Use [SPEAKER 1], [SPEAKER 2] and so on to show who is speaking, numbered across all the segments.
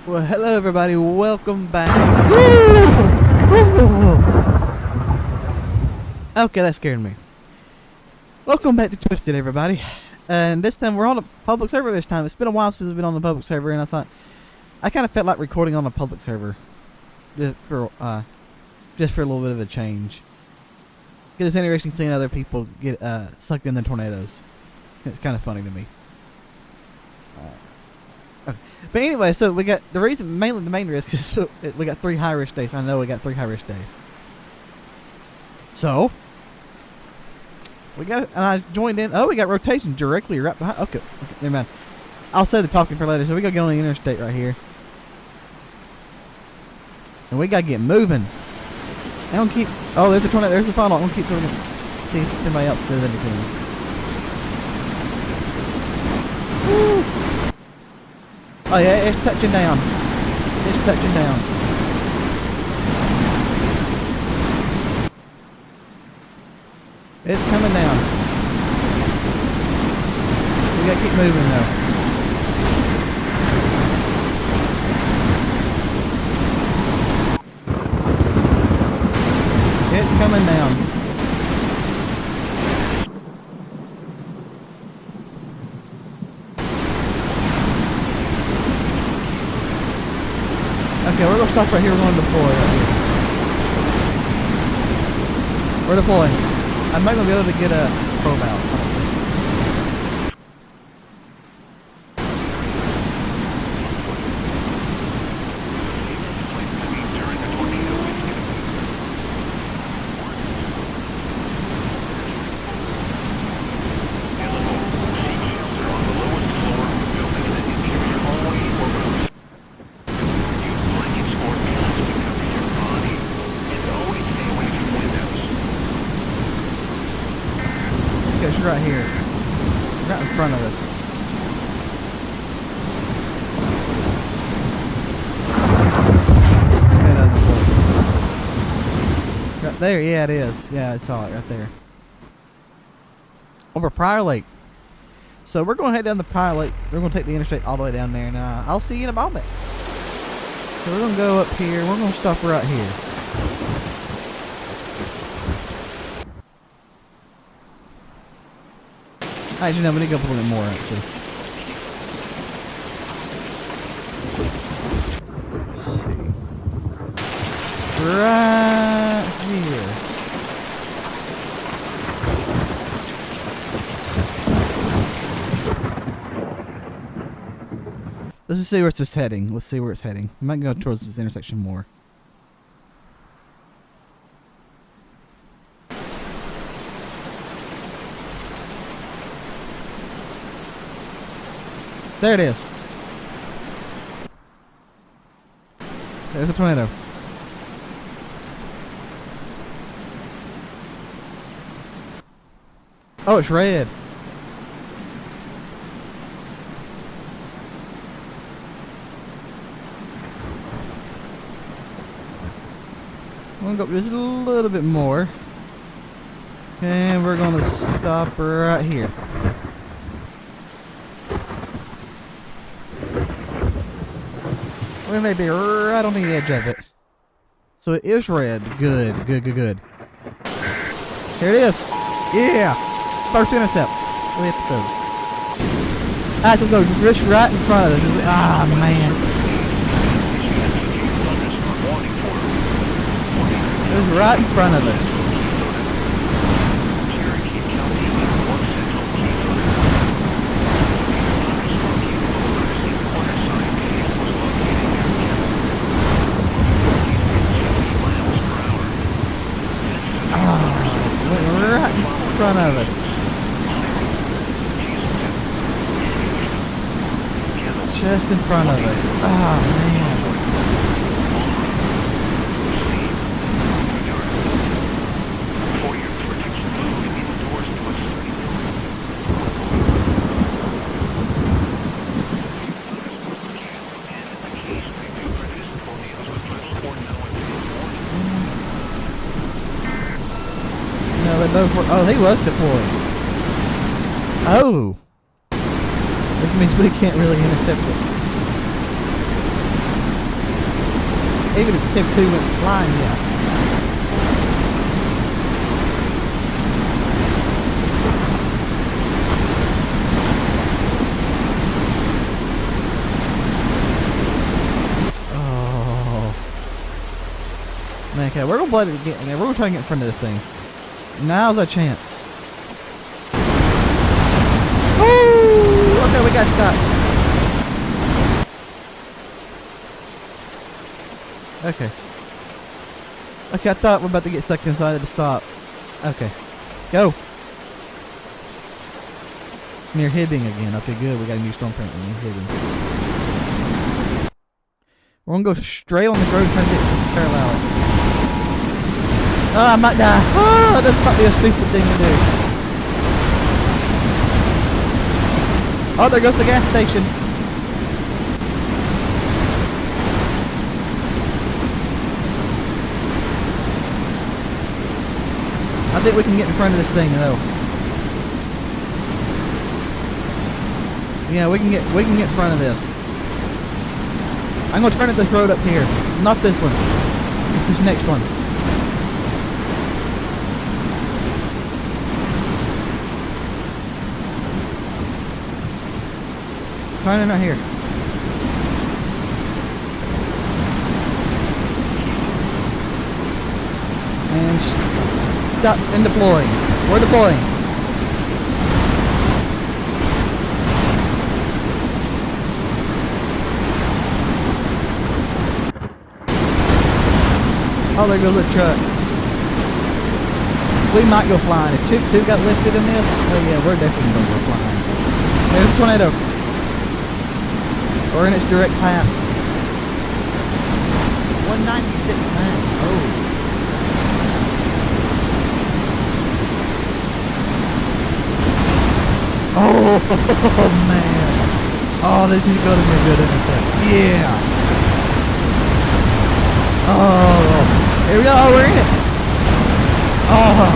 [SPEAKER 1] Well, hello everybody, welcome back. Okay, that scared me. Welcome back to Twisted, everybody. And this time we're on a public server this time. It's been a while since I've been on the public server, and I thought I kind of felt like recording on a public server just for a little bit of a change. Because it's interesting seeing other people get sucked in the tornadoes. It's kind of funny to me. Okay. But anyway, so we got the reason, mainly the main risk is we got 3 high risk days. I know we got 3 high risk days. So we got, and I joined in. Oh, we got rotation directly right behind. Okay, never mind. I'll save the talking for later. So we gotta get on the interstate right here, and we gotta get moving. I don't keep. Oh, there's a tornado. There's a final. I'm gonna keep sort of see if anybody else says anything. Woo. Oh yeah, it's touching down. It's touching down. It's coming down. We gotta keep moving though. It's coming down. Okay, we're gonna stop right here. We're gonna deploy right here. We're deploying. I'm not gonna be able to get a probe out. She's right here, right in front of us. Right there, yeah, it is. Yeah, I saw it right there. Over Prior Lake. So we're going to head down the Prior Lake. We're going to take the interstate all the way down there, and I'll see you in a moment. So we're going to go up here. We're going to stop right here. Actually, no, we need to go up a little bit more, actually. Let's see. Right here. Let's just see where it's just heading. Let's see where it's heading. We might go towards this intersection more. There it is. There's a tornado. Oh, it's red. I'm gonna go up just a little bit more. And we're gonna stop right here. We may be right on the edge of it. So it is red. Good. Here it is. Yeah. First intercept of the episode. I have to go just right in front of us. Ah, man. It was right in front of us. Right in front of us. Just in front of us. Oh, man. Oh, he was deployed. Oh. Which means we can't really intercept it. Even if tip 2 went flying, yeah. Man, okay, we're gonna play it again. We're gonna try to get in front of this thing. Now's our chance. Woo! Okay, we got stuck. Okay. Okay, I thought we're about to get stuck inside of the stop. Okay. Go. Near Hibbing again. Okay, good. We got a new storm print near Hibbing. We're gonna go straight on the road trying to get parallel. Oh, I might die. Oh, that's probably a stupid thing to do. Oh, there goes the gas station. I think we can get in front of this thing though. Yeah, we can get in front of this. I'm gonna turn at this road up here. Not this one. It's this next one. Turning right here. And stop and deploying. We're deploying. Oh, there goes the truck. We might go flying. If Tube 2 got lifted in this, oh yeah, we're definitely going to go flying. There's a tornado. We're in its direct path. 196 miles. Oh. Oh, man. Oh, this is going to be a good intercept. Yeah. Oh, here we go. Oh, we're in it. Oh,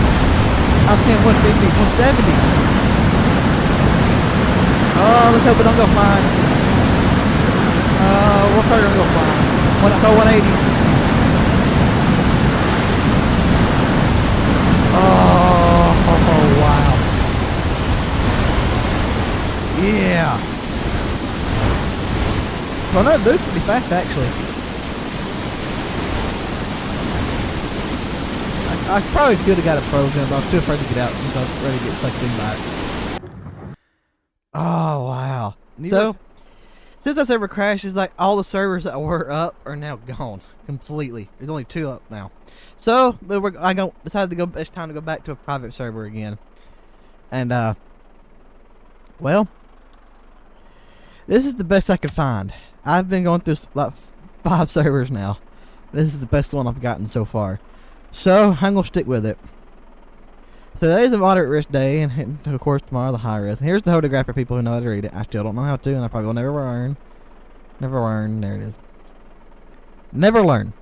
[SPEAKER 1] I'm seeing 150s, 170s. Oh, let's hope it don't go flying. We're probably gonna go flying. 180s. Oh, wow. Yeah. Well, that dude's pretty fast, actually. I probably could have got a pros in, but I was too afraid to get out because I was ready to get sucked in by it. Oh, wow. So, since that server crashed, it's like all the servers that were up are now gone completely. There's only 2 up now. So, decided to go. It's time to go back to a private server again. And, well, this is the best I could find. I've been going through like 5 servers now. This is the best one I've gotten so far. So, I'm going to stick with it. So, today's a moderate risk day, and of course, tomorrow the high risk. Here's the photograph for people who know how to read it. I still don't know how to, and I probably will never learn. Never learn. There it is. Never learn.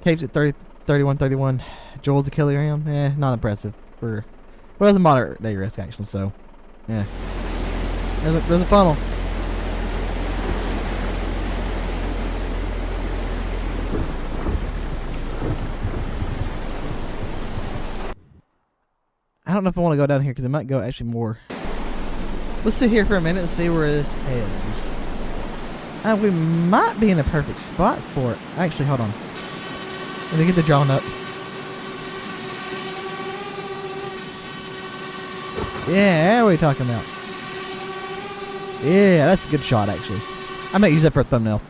[SPEAKER 1] Capes at 31. Joules a kilogram. Not impressive. Well, it's a moderate day risk, actually, so, yeah. There's a funnel. I don't know if I want to go down here because it might go actually more. Let's sit here for a minute and see where this heads. We might be in a perfect spot for it. Actually, hold on. Let me get the drawn up. Yeah, what are you talking about? Yeah, that's a good shot, actually. I might use that for a thumbnail.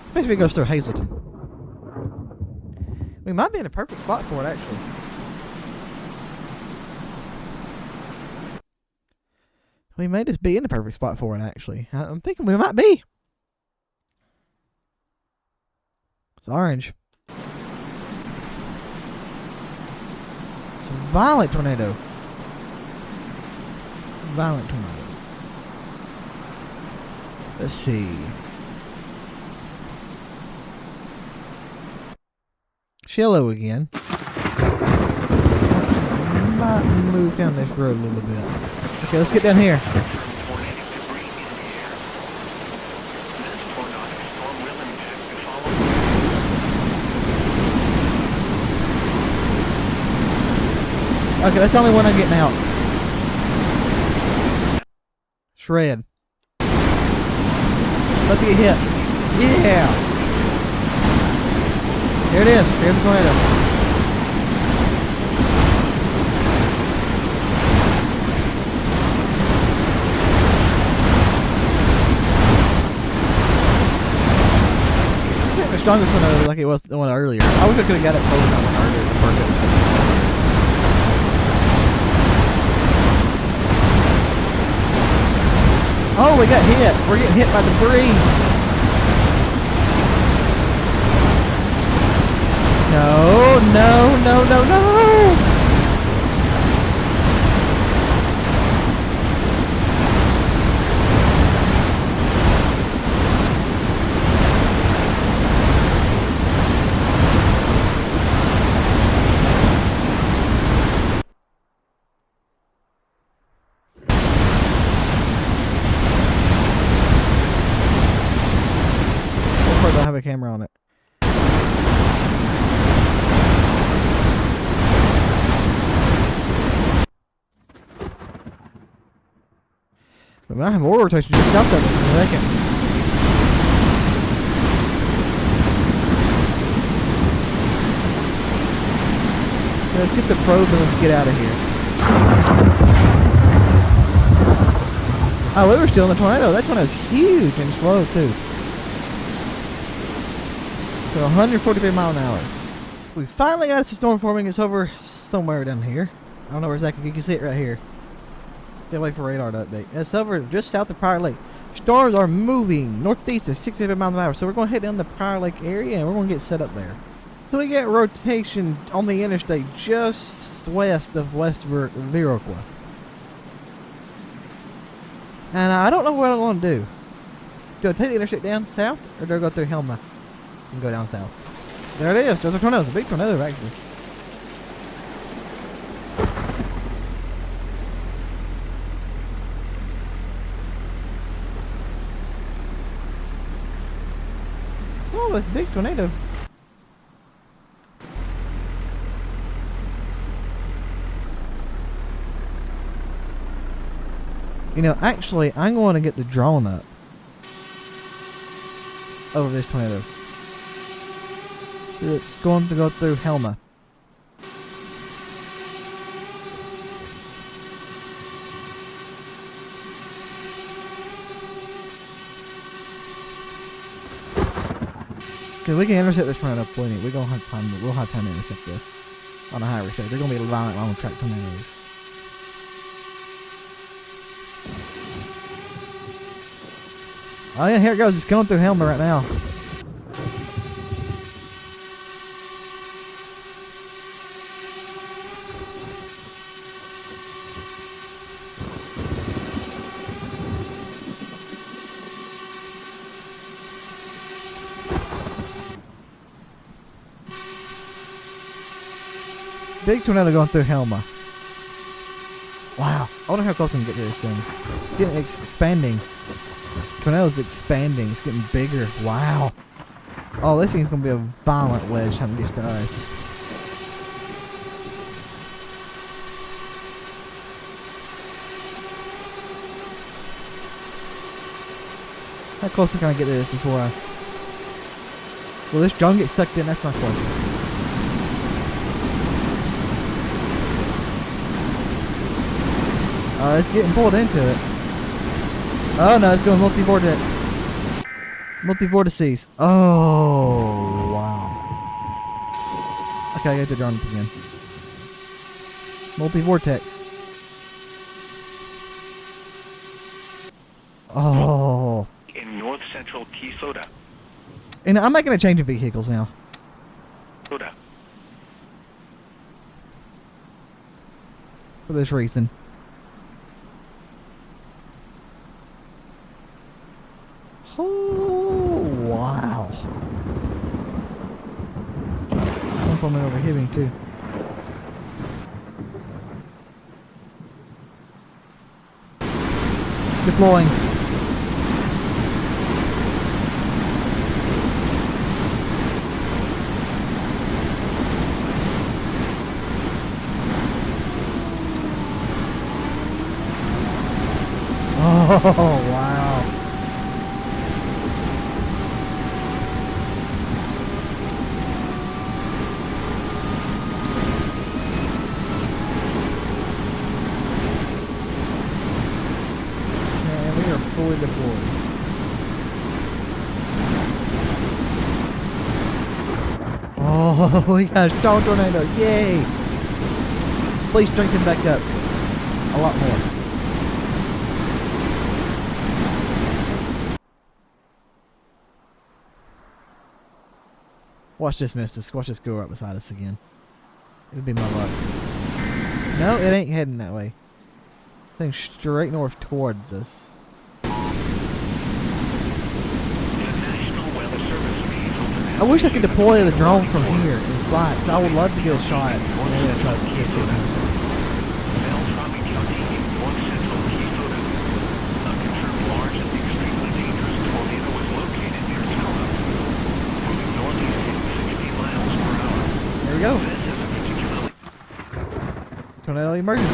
[SPEAKER 1] Especially if it goes through Hazleton. We might be in a perfect spot for it, actually. We may just be in the perfect spot for it, actually. I'm thinking we might be. It's orange. It's a violent tornado. Violent tornado. Let's see. Shallow again. Might move down this road a little bit. Okay, let's get down here. Okay, that's the only one I'm getting out. Shred. Let me get hit. Yeah. There it is. There's the tornado. The strongest tornado like it was the one earlier. I wish I could have got it close on one earlier before it was. Oh, we got hit. We're getting hit by debris. No, no, no, no, no. I don't have a camera on it. We might have more rotation just south of us in a second. Let's get the probe and let's get out of here. Oh, we were still in the tornado. That tornado's huge and slow too. So 143 miles an hour. We finally got some storm forming. It's over somewhere down here. I don't know where exactly. You can see it right here. Can't wait for radar to update. It's over just south of Prior Lake. Storms are moving northeast at 65 miles an hour. So we're going to head down the Prior Lake area and we're going to get set up there. So we get rotation on the interstate just west of West Viroqua. And I don't know what I want to do. Do I take the interstate down south or do I go through Helma and go down south? There it is. There's a tornado. It's a big tornado actually. Oh, it's a big tornado. You know, actually, I'm going to get the drone up over this tornado. It's going to go through Helma. Cause we can intercept this tornado plenty. We're gonna have time. We'll have time to intercept this on a higher stage. They're gonna be violent long track tornadoes. Oh yeah, here it goes. It's going through Helma right now. Big tornado going through Helma. Wow. I wonder how close I can get to this thing. It's getting expanding. Tornado's expanding. It's getting bigger. Wow. Oh, this thing's going to be a violent wedge time it gets to us. How close can I get to this before I... Will this drone get sucked in? That's my question. Oh, it's getting pulled into it. Oh no, it's going multi-vortex. Multi-vortices. Oh, wow. Okay, I got the drone up again. Multi-vortex. Oh.
[SPEAKER 2] In north central Kisoda.
[SPEAKER 1] And I'm making a change in vehicles now.
[SPEAKER 2] Soda.
[SPEAKER 1] For this reason. Oh, wow. One for me over here too. Deploying. Oh, wow. Man, we are fully deployed. Oh, we got a strong tornado. Yay. Please strengthen back up. A lot more. Watch this, mister. Watch this go right beside us again. It'll be my luck. No, it ain't heading that way. Thing straight north towards us. I wish I could deploy the drone from here and fly it, 'cause I would love to get a shot at it. There we go. Tornado emergency.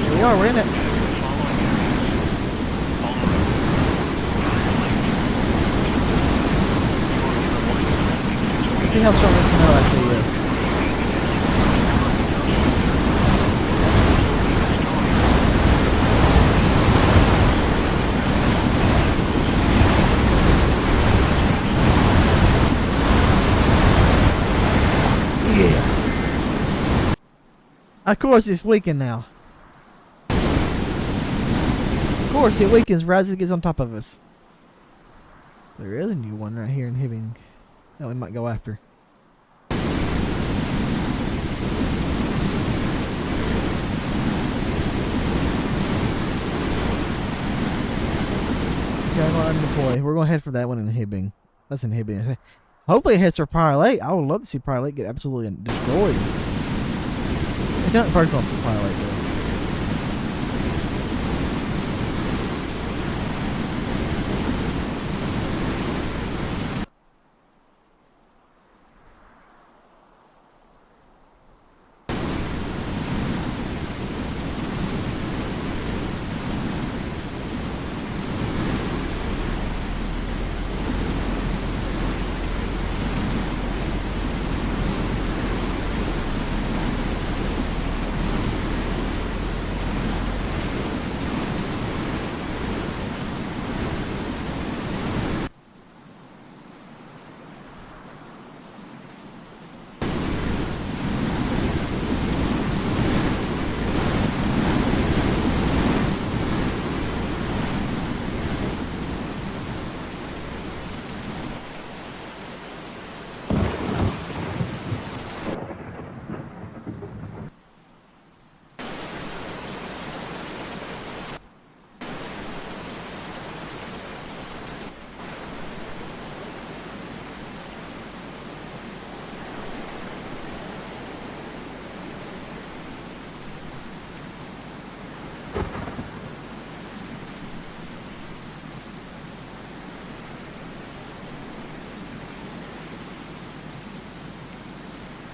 [SPEAKER 1] Here we are, we're in it. Let's see how strong this tornado actually is. Yeah. Of course it's weakened now. Of course it weakens right as it gets on top of us. There is a new one right here in Hibbing that we might go after. Okay, I'm going to undeploy. We're going to head for that one in Hibbing. That's in Hibbing. Hopefully it hits for Prior Lake. I would love to see Prior Lake get absolutely destroyed. It's not personal for Prior Lake though.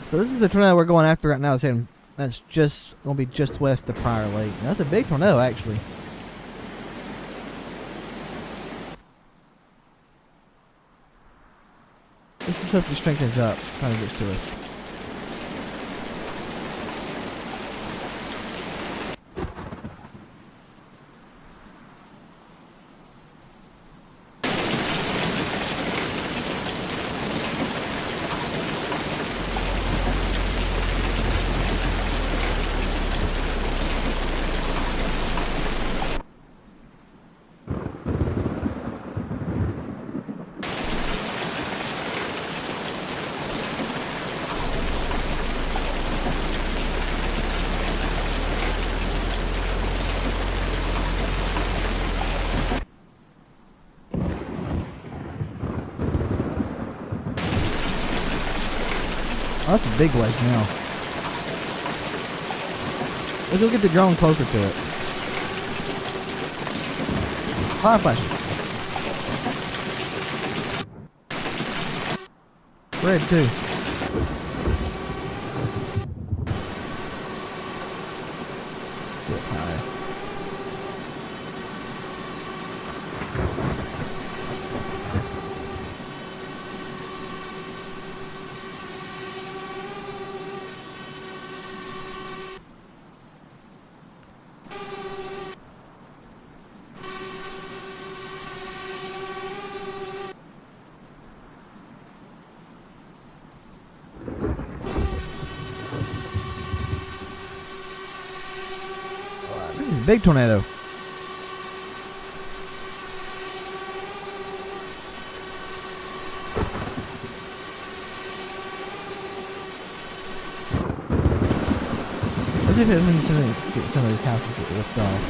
[SPEAKER 1] So this is the tornado we're going after right now. It's in, that's just going to be just west of Prior Lake. Now, that's a big tornado, actually. This is something strengthens up, trying to get to us. Oh, that's a big ledge now. Let's go get the drone closer to it. Fire flashes. Red too. Get high. big tornado. Let's see if it means some of these houses get ripped off.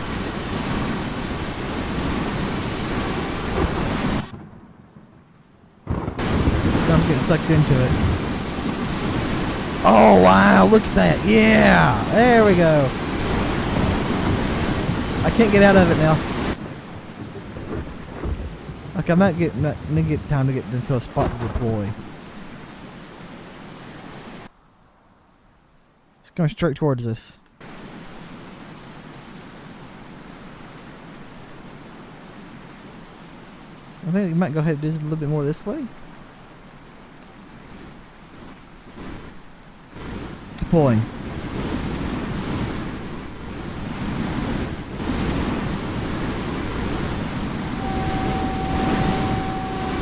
[SPEAKER 1] I'm getting sucked into it. Oh wow, look at that. Yeah, there we go. I can't get out of it now. Okay, I might get time to get into a spot to deploy. It's going straight towards us. I think we might go ahead and do this a little bit more this way. Deploying.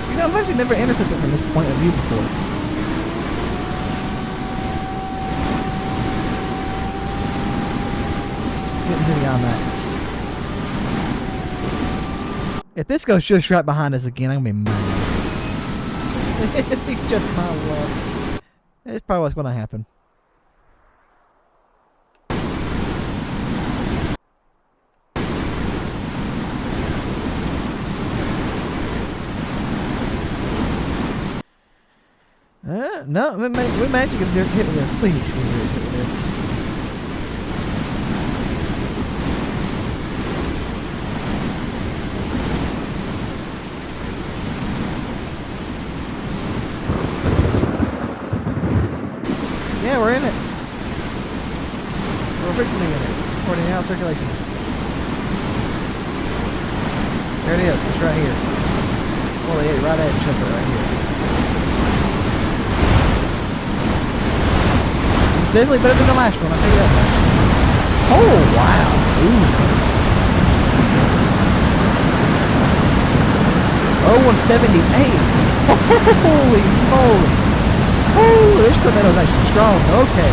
[SPEAKER 1] You know, I've actually never intercepted from this point of view before. Getting to the IMAX. If this goes just right behind us again, I'm gonna be mad. It'd be just my luck. It's probably what's gonna happen. No, we may actually get hit with this. Please get hit with this. Yeah, we're in it. We're fixing to get it. According out circulation. There it is. It's right here. Oh, yeah, right at each other right here. Definitely better than the last one, I'll tell you that much. Oh, wow. Ooh. Oh, 178. Holy moly. Oh, this tornado's actually strong. Okay.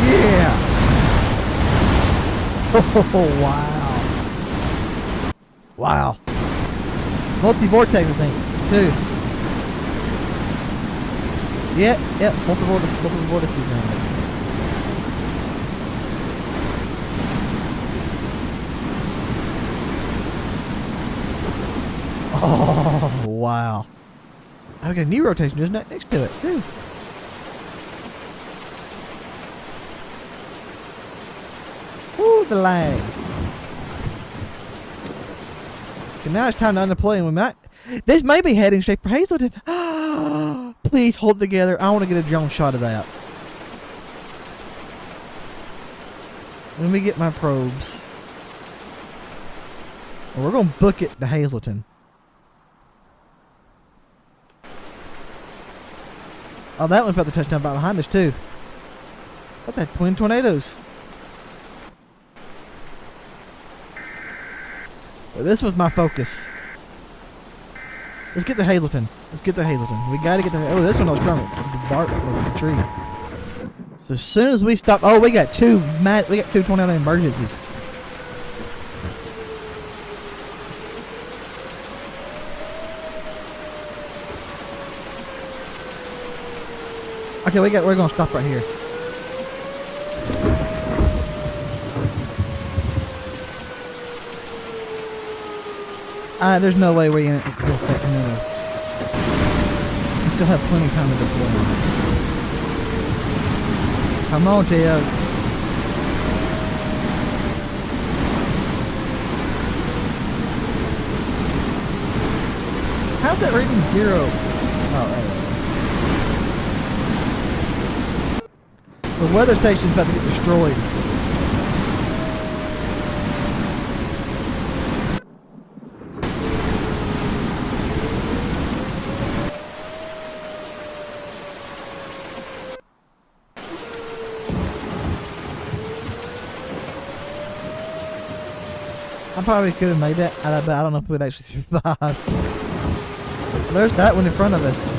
[SPEAKER 1] Yeah. Oh, wow. Wow. Multi-vortex, I think, too. Yep, multi-vortices in there. Oh, wow. I've got a new rotation just next to it, too. Ooh, the lag. Okay, now it's time to undeploy and we might... This may be heading straight for Hazleton. Please hold together. I want to get a drone shot of that. Let me get my probes. And we're going to book it to Hazleton. Oh, that one's about to touch down right behind us, too. What the twin tornadoes? But this was my focus. Let's get to Hazleton. Let's get to Hazleton. We gotta get to... Oh, this one was strong. The bark of the tree. So as soon as we stop... Oh, we got two tornado emergencies. Okay, we're gonna stop right here. There's no way we're gonna kill that tornado. We still have plenty of time to deploy. Come on, Tia. How's that reading 0? Oh, anyway. The weather station's about to get destroyed. I probably could have made that, but I don't know if we'd actually survive. There's that one in front of us.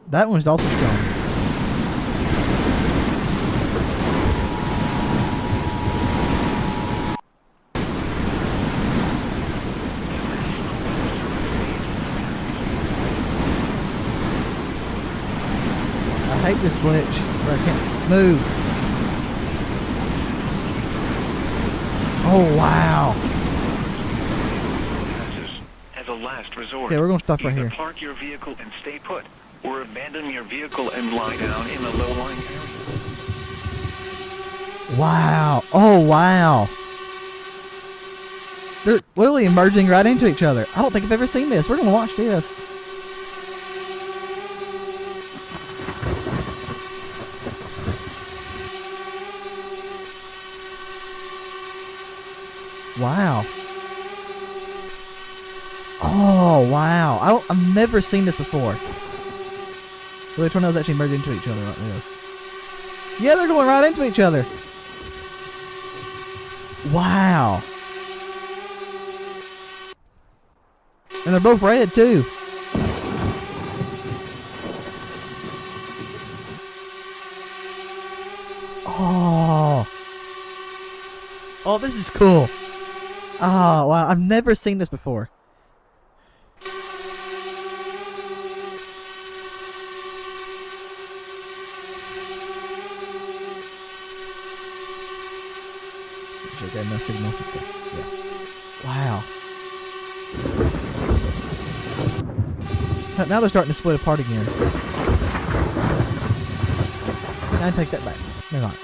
[SPEAKER 1] That one's also strong. I hate this glitch where I can't move. Oh, wow.
[SPEAKER 2] As a last resort.
[SPEAKER 1] Okay, we're going to stop right
[SPEAKER 2] Either
[SPEAKER 1] here.
[SPEAKER 2] park your vehicle and stay put, or abandon your vehicle and lie down in the low-lying area.
[SPEAKER 1] Wow. Oh, wow. They're literally merging right into each other. I don't think I've ever seen this. We're going to watch this. Wow. Oh, wow. I've never seen this before. So the tornadoes actually merge into each other like this. Yeah, they're going right into each other. Wow. And they're both red, too. Oh. Oh, this is cool. Oh, wow. I've never seen this before. Okay, no signal. Okay. Yeah. Wow. Now they're starting to split apart again. I take that back. They're not.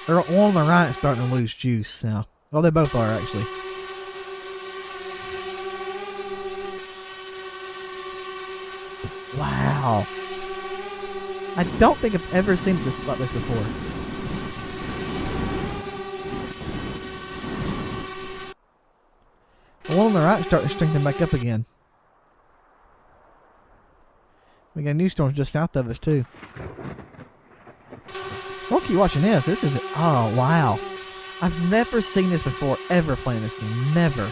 [SPEAKER 1] They're one on the right starting to lose juice now. Well, they both are actually. Wow. I don't think I've ever seen this like this before. The one on the right starting to strengthen back up again. We got new storms just south of us too. We'll keep watching this. This is, oh wow. I've never seen this before, ever playing this game. Never.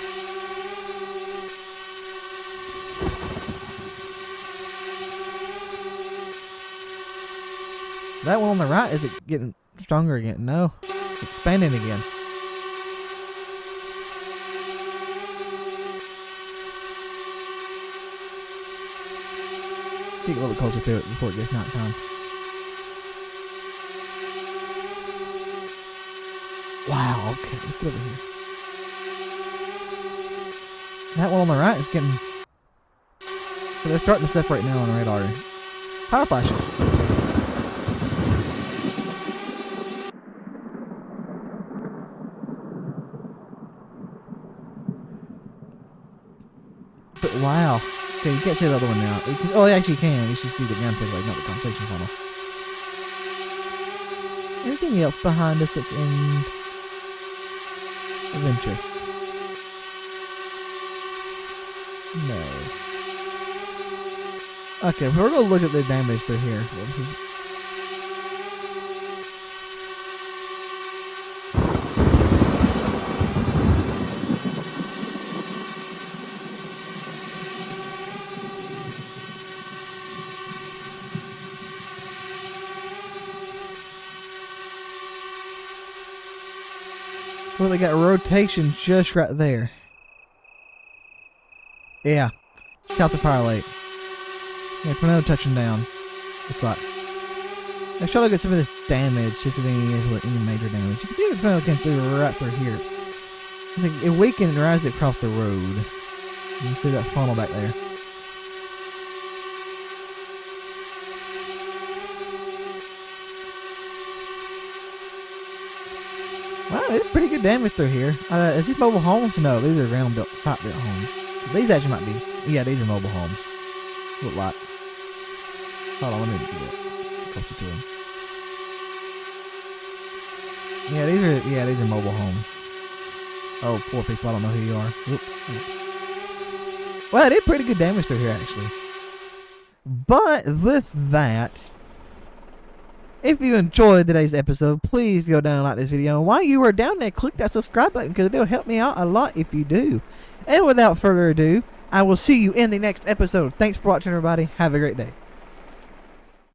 [SPEAKER 1] That one on the right, is it getting stronger again? No. It's expanding again. Get a little bit closer to it before it gets night time. Wow, okay, let's get over here. That one on the right is getting... So they're starting to separate now on the radar. Power flashes. But wow. Okay, you can't see the other one now. Oh, actually you can. You should see the gun like not the conversation funnel. Anything else behind us that's of interest? No. Okay, we're going to look at the damage through here. Well, they got rotation just right there. Yeah. Shout the power lake. Yeah, tornado touching down. It's like... Let's try to look at some of this damage, just if any major damage. You can see the tornado came through right through here. I think it weakened and rises across the road. You can see that funnel back there. Wow, it's pretty good damage through here. Is these mobile homes? No, these are ground built, site built homes. These actually might be. Yeah, these are mobile homes. Look like. Hold on, let me get closer to them. Yeah, these are mobile homes. Oh, poor people, I don't know who you are. Oop. Well, I did pretty good damage through here actually. But with that, if you enjoyed today's episode, please go down and like this video. And while you are down there, click that subscribe button because it'll help me out a lot if you do. And without further ado, I will see you in the next episode. Thanks for watching, everybody. Have a great day.